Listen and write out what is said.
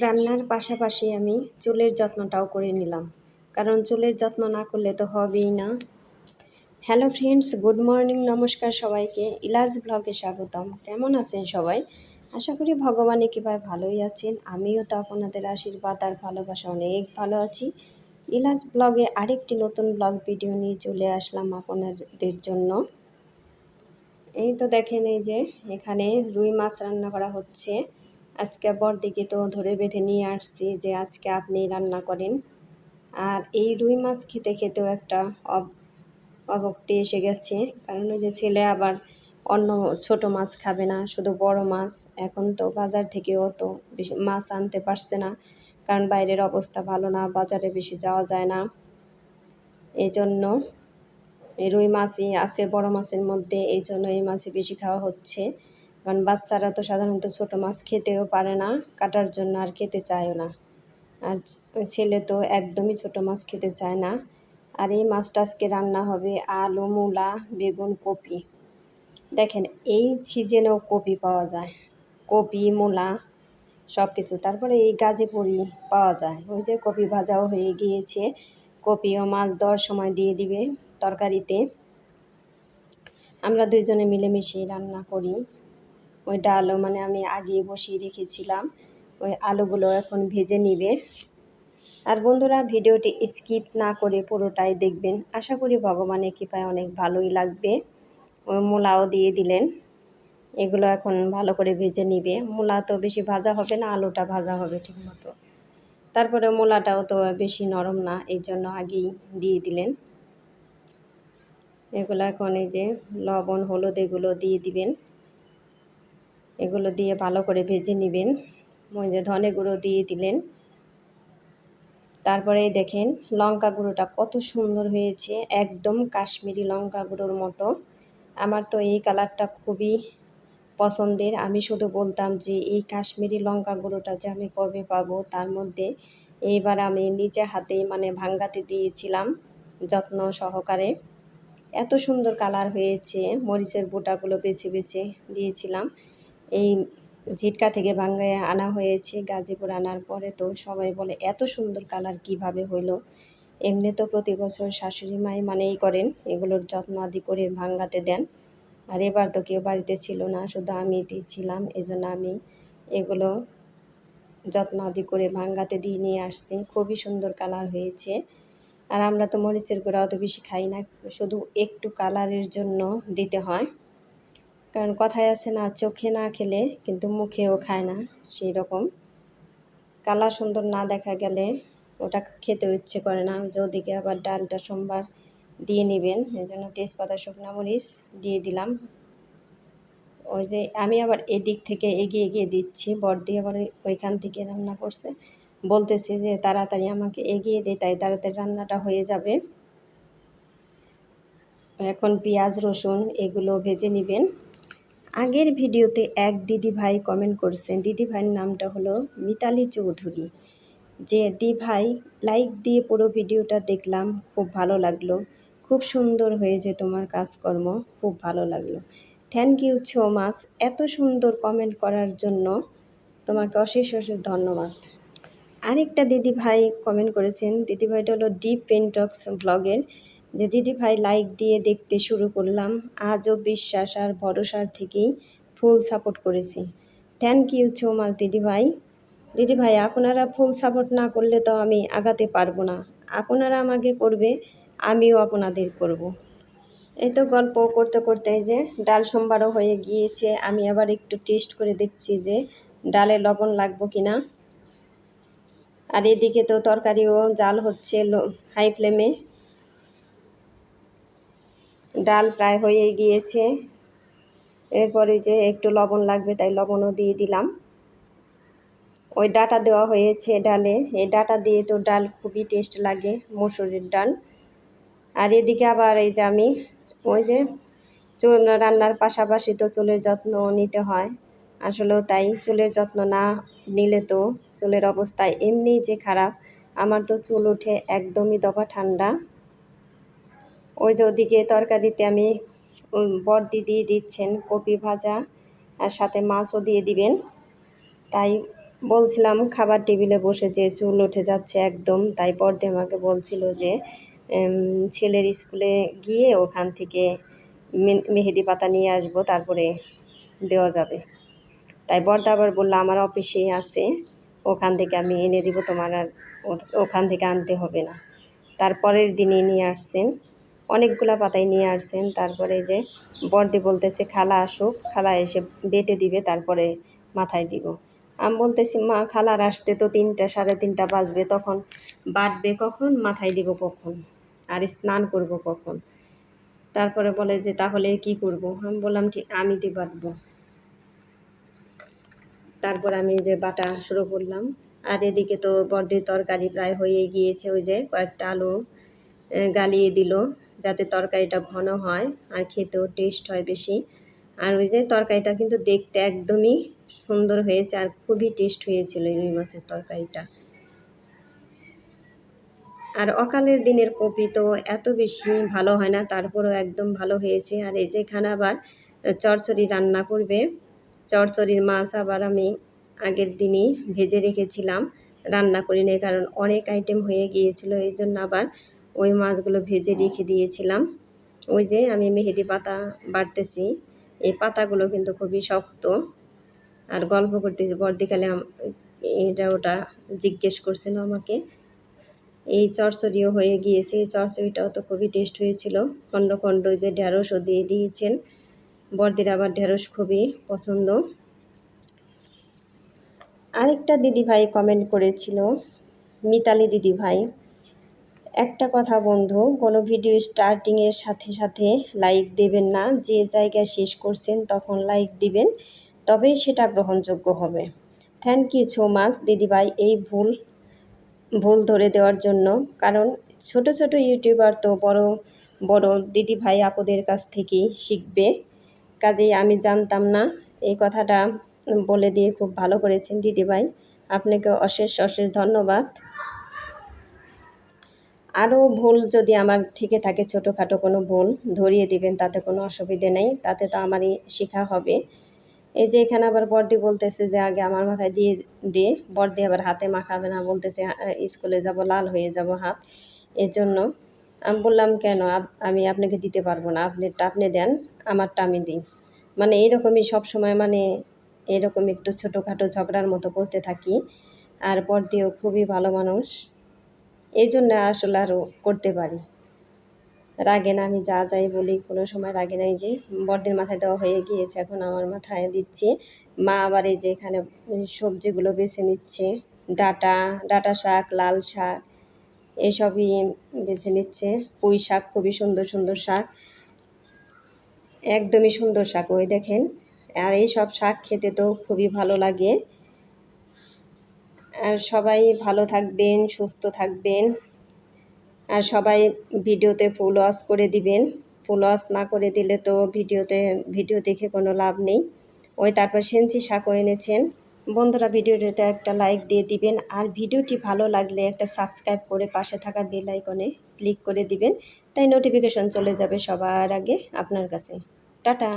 রান্নার পাশাপাশি আমি চুলের যত্নটাও করে নিলাম, কারণ চুলের যত্ন না করলে তো হবেই না। হ্যালো ফ্রেন্ডস, গুড মর্নিং, নমস্কার সবাইকে। ইলাজ ব্লগে স্বাগতম। কেমন আছেন সবাই? আশা করি ভগবানের কৃপায় ভালোই আছেন। আমিও তো আপনাদের আশীর্বাদ আর ভালোবাসা অনেক ভালো আছি। ইলাজ ব্লগে আরেকটি নতুন ব্লগ ভিডিও নিয়ে চলে আসলাম আপনাদের জন্য। এই তো দেখেন, এই যে এখানে রুই মাছ রান্না করা হচ্ছে। আজকে বড়দিকে তো ধরে বেঁধে নিয়ে আসছি যে আজকে আপনি রান্না করেন। আর এই রুই মাছ খেতে খেতেও একটা অভক্তি এসে গেছে, কারণ ওই যে ছেলে আবার অন্য ছোট মাছ খাবে না, শুধু বড় মাছ। এখন তো বাজার থেকে অত বেশি মাছ আনতে পারছে না, কারণ বাইরের অবস্থা ভালো না, বাজারে বেশি যাওয়া যায় না। এই জন্য এই রুই মাছই আছে বড় মাছের মধ্যে, এই জন্য এই মাছই বেশি খাওয়া হচ্ছে। কারণ বাচ্চারা তো সাধারণত ছোট মাছ খেতেও পারে না, কাটার জন্য আর খেতে চায়ও না। আর ছেলে তো একদমই ছোট মাছ খেতে চায় না। আর এই মাছটা আজকে রান্না হবে আলু, মূলা, বেগুন, কপি। দেখেন, এই সিজনেও কপি পাওয়া যায়, কপি, মূলা সব কিছু। তারপরে এই গাজীপুরি পাওয়া যায়। ওই যে কপি ভাজাও হয়ে গিয়েছে, কপি ও মাছ দেওয়ার সময় দিয়ে দিবে তরকারিতে। আমরা দুইজনে মিলেমিশে রান্না করি। ওই ডালও মানে আমি আগেই বসিয়ে রেখেছিলাম, ওই আলুগুলো এখন ভেজে নিবে। আর বন্ধুরা, ভিডিওটি স্কিপ না করে পুরোটাই দেখবেন, আশা করি ভগবানের কৃপায় অনেক ভালোই লাগবে। ওই মূলাও দিয়ে দিলেন, এগুলো এখন ভালো করে ভেজে নিবে। মূলা তো বেশি ভাজা হবে না, আলুটা ভাজা হবে ঠিক মতো। তারপরে মূলাটাও তো বেশি নরম না, এই জন্য আগেই দিয়ে দিলেন। এগুলো এখন এই যে লবণ, হলুদ এগুলো দিয়ে দিবেন। এগুলো দিয়ে ভালো করে ভেজে নেবেন। ওই যে ধনে গুঁড়ো দিয়ে দিলেন। তারপরে দেখেন লঙ্কা গুঁড়োটা কত সুন্দর হয়েছে, একদম কাশ্মীরি লঙ্কা গুঁড়োর মতো। আমার তো এই কালারটা খুবই পছন্দের। আমি শুধু বলতাম যে এই কাশ্মীরি লঙ্কা গুঁড়োটা যে আমি কবে পাবো। তার মধ্যে এইবার আমি নিজে হাতেই মানে ভাঙ্গাতে দিয়েছিলাম যত্ন সহকারে। এত সুন্দর কালার হয়েছে। মরিচের বোঁটাগুলো বেছে বেছে দিয়েছিলাম। এই ঝিটকা থেকে ভাঙ্গায় আনা হয়েছে, গাজীপুর আনার পরে তো সবাই বলে এত সুন্দর কালার কিভাবে হলো। এমনি তো প্রতি বছর শাশুড়ি মাই মানেই করেন, এগুলোর যত্ন আদি করে ভাঙ্গাতে দেন। আর এবার তো কেউ বাড়িতে ছিল না, শুধু আমি দিয়েছিলাম, এজন্য আমি এগুলো যত্ন আদি করে ভাঙ্গাতে দিয়ে নিয়ে আসছি। খুবই সুন্দর কালার হয়েছে। আর আমরা তো মরিচের গুঁড়া অত বেশি খাই না, শুধু একটু কালারের জন্য দিতে হয়। কারণ কথায় আছে না, চোখে না খেলে কিন্তু মুখেও খায় না, সেই রকম। কালার সুন্দর না দেখা গেলে ওটা খেতেও ইচ্ছে করে না। ওদিকে আবার ডালটা সোমবার দিয়ে নেবেন, এই জন্য তেজপাতা, শুকনো মরিচ দিয়ে দিলাম। ওই যে আমি আবার এদিক থেকে এগিয়ে এগিয়ে দিচ্ছি, বড়দি আবার ওইখান থেকে রান্না করছে, বলতেছে যে তাড়াতাড়ি আমাকে এগিয়ে দে, তাই তাড়াতাড়ি রান্নাটা হয়ে যাবে। এখন পেঁয়াজ, রসুন এগুলো ভেজে নেবেন। আগের ভিডিওতে এক দিদি ভাই কমেন্ট করছেন, দিদি ভাইয়ের নামটা হলো মিতালি চৌধুরী, যে দি ভাই লাইক দিয়ে পুরো ভিডিওটা দেখলাম, খুব ভালো লাগলো, খুব সুন্দর হয়েছে তোমার কাজকর্ম, খুব ভালো লাগলো। থ্যাংক ইউ সো মাচ, এত সুন্দর কমেন্ট করার জন্য তোমাকে অশেষ অশেষ ধন্যবাদ। আরেকটা দিদি ভাই কমেন্ট করেছেন, দিদি ভাইটা হলো ডিপ পেন্টক্স ব্লগের, যে দিদি ভাই লাইক দিয়ে দেখতে শুরু করলাম, আজও বিশ্বাস আর ভরসার থেকেই ফুল সাপোর্ট করেছি। থ্যাংক ইউ সো মাচ দিদি ভাই। দিদি ভাই, আপনারা ফুল সাপোর্ট না করলে তো আমি আগাতে পারবো না। আপনারা আমাকে করবে, আমিও আপনাদের করব। এই তো গল্প করতে করতে যে ডাল সোমবারও হয়ে গিয়েছে, আমি আবার একটু টেস্ট করে দেখছি যে ডালে লবণ লাগবো কিনা। আর এদিকে তো তরকারিও জাল হচ্ছে হাই ফ্লেমে। ডাল প্রায় হয়ে গিয়েছে, এরপরে যে একটু লবণ লাগবে তাই লবণও দিয়ে দিলাম। ওই ডাটা দেওয়া হয়েছে ডালে, এই ডাটা দিয়ে তো ডাল খুবই টেস্ট লাগে, মসুরের ডাল। আর এদিকে আবার এই যে আমি ওই যে চুল রান্নার পাশাপাশি তো চুলের যত্ন নিতে হয়, আসলেও তাই। চুলের যত্ন না নিলে তো চুলের অবস্থা এমনিই যে খারাপ। আমার তো চুল ওঠে একদমই দফা ঠান্ডা। ওই যে ওদিকে তরকারিতে আমি বড়দি দিয়ে দিচ্ছেন কপি ভাজা, আর সাথে মাছও দিয়ে দিবেন, তাই বলছিলাম খাবার টেবিলে বসে যে চুল উঠে যাচ্ছে একদম, তাই বড়দি আমাকে বলছিল যে ছেলের স্কুলে গিয়ে ওখান থেকে মেহেদি পাতা নিয়ে আসবো, তারপরে দেওয়া যাবে। তাই বড়দা আবার বললো আমার অফিসে আছে, ওখান থেকে আমি এনে দিব, তোমার আর ওখান থেকে আনতে হবে না। তারপরের দিনই নিয়ে আসছেন, অনেকগুলা পাতাই নিয়ে আসছেন। তারপরে যে বড়দি বলতেছে খালা আসুক, খালা এসে বেটে দিবে, তারপরে মাথায় দিব। আমি বলতেছি মা খালার আসতে তো 3টা 3:30 বাজবে, তখন বাটবে কখন, মাথায় দিব কখন, আর স্নান করব কখন? তারপরে বলে যে তাহলে কি করব? আমি বললাম ঠিক আমি দিয়ে বাটবো। তারপর আমি যে বাটা শুরু করলাম। আর এদিকে তো বড়দির তরকারি প্রায় হয়ে গিয়েছে, ওই যে কয়েকটা আলু গালিয়ে দিল যাতে তরকারিটা ঘন হয় আর খেতেও টেস্ট হয় বেশি। আর ওই যে তরকারিটা কিন্তু দেখতে একদমই সুন্দর হয়েছে আর খুবই টেস্ট হয়েছিল রুই মাছের তরকারিটা। আর অকালের দিনের কপি তো এত বেশি ভালো হয় না, তারপরেও একদম ভালো হয়েছে। আর এই যে এখানে আবার চচ্চড়ি রান্না করবে। চচ্চড়ির মাছ আবার আমি আগের দিনই ভেজে রেখেছিলাম, রান্না করি নাই, কারণ অনেক আইটেম হয়ে গিয়েছিল, এই জন্য আবার ওই মাছগুলো ভেজে রেখে দিয়েছিলাম। ওই যে আমি মেহেদি পাতা বাটতেছি, এই পাতাগুলো কিন্তু খুবই শক্ত। আর গল্প করতেছি, বর্দিকালে এটা ওটা জিজ্ঞেস করছিল আমাকে। এই চচ্চড়িও হয়ে গিয়েছে, এই চচ্চড়িটাও তো খুবই টেস্ট হয়েছিল। খণ্ড খণ্ড যে ঢেঁড়সও দিয়ে দিয়েছেন, বড়দির আবার ঢেঁড়স খুবই পছন্দ। আরেকটা দিদিভাই কমেন্ট করেছিল, মিতালি দিদিভাই, একটা কথা বন্ধু, কোনো ভিডিও স্টার্টিংয়ের সাথে সাথে লাইক দেবেন না, যে জায়গায় শেষ করছেন তখন লাইক দিবেন, তবেই সেটা গ্রহণযোগ্য হবে। থ্যাংক ইউ সো মাচ দিদিভাই এই ভুল ধরে দেওয়ার জন্য। কারণ ছোট ছোট ইউটিউবার তো বড় বড় দিদিভাই আপুদের কাছ থেকেই শিখবে, কাজেই আমি জানতাম না। এই কথাটা বলে দিয়ে খুব ভালো করেছেন দিদিভাই, আপনাকে অশেষ অশেষ ধন্যবাদ। আরও ভুল যদি আমার থেকে থাকে, ছোটোখাটো কোনো ভুল ধরিয়ে দিবেন, তাতে কোনো অসুবিধে নেই, তাতে তো আমারই শেখা হবে। এই যে এখানে আবার বড়দি বলতেছে যে আগে আমার মাথায় দিয়ে দিয়ে, বড়দি আবার হাতে মাখাবে না, বলতেছে স্কুলে যাব লাল হয়ে যাব হাত, এজন্য। আমি বললাম কেন, আমি আপনাকে দিতে পারবো না, আপনারটা আপনি দেন, আমারটা আমি দিই। মানে এইরকমই সবসময়, মানে এরকম একটু ছোটোখাটো ঝগড়ার মতো করতে থাকি। আর বড়দিও খুবই ভালো মানুষ, এই জন্য আসলে আরও করতে পারি, রাগে না। আমি যা যাই বলি কোনো সময় রাগে নাই। যে বড়দের মাথায় দেওয়া হয়ে গিয়েছে, এখন আমার মাথায় দিচ্ছি। মা আবার এই যে এখানে সবজিগুলো বেছে নিচ্ছে, ডাটা শাক, লাল শাক, এসবই বেছে নিচ্ছে। পুঁই শাক, খুবই সুন্দর সুন্দর শাক, একদমই সুন্দর শাক, ওই দেখেন। আর এই সব শাক খেতে তো খুবই ভালো লাগে। আর সবাই ভালো থাকবেন, সুস্থ থাকবেন। আর সবাই ভিডিওতে ফুল ওয়াচ করে দিবেন, ফুল ওয়াচ না করে দিলে তো ভিডিও দেখে কোনো লাভ নেই। ওই তারপর সেঞ্চি শাকও এনেছেন। বন্ধুরা ভিডিওটিতে একটা লাইক দিয়ে দিবেন, আর ভিডিওটি ভালো লাগলে একটা সাবস্ক্রাইব করে পাশে থাকা বেল আইকনে ক্লিক করে দিবেন, তাই নোটিফিকেশন চলে যাবে সবার আগে আপনার কাছে। টাটা।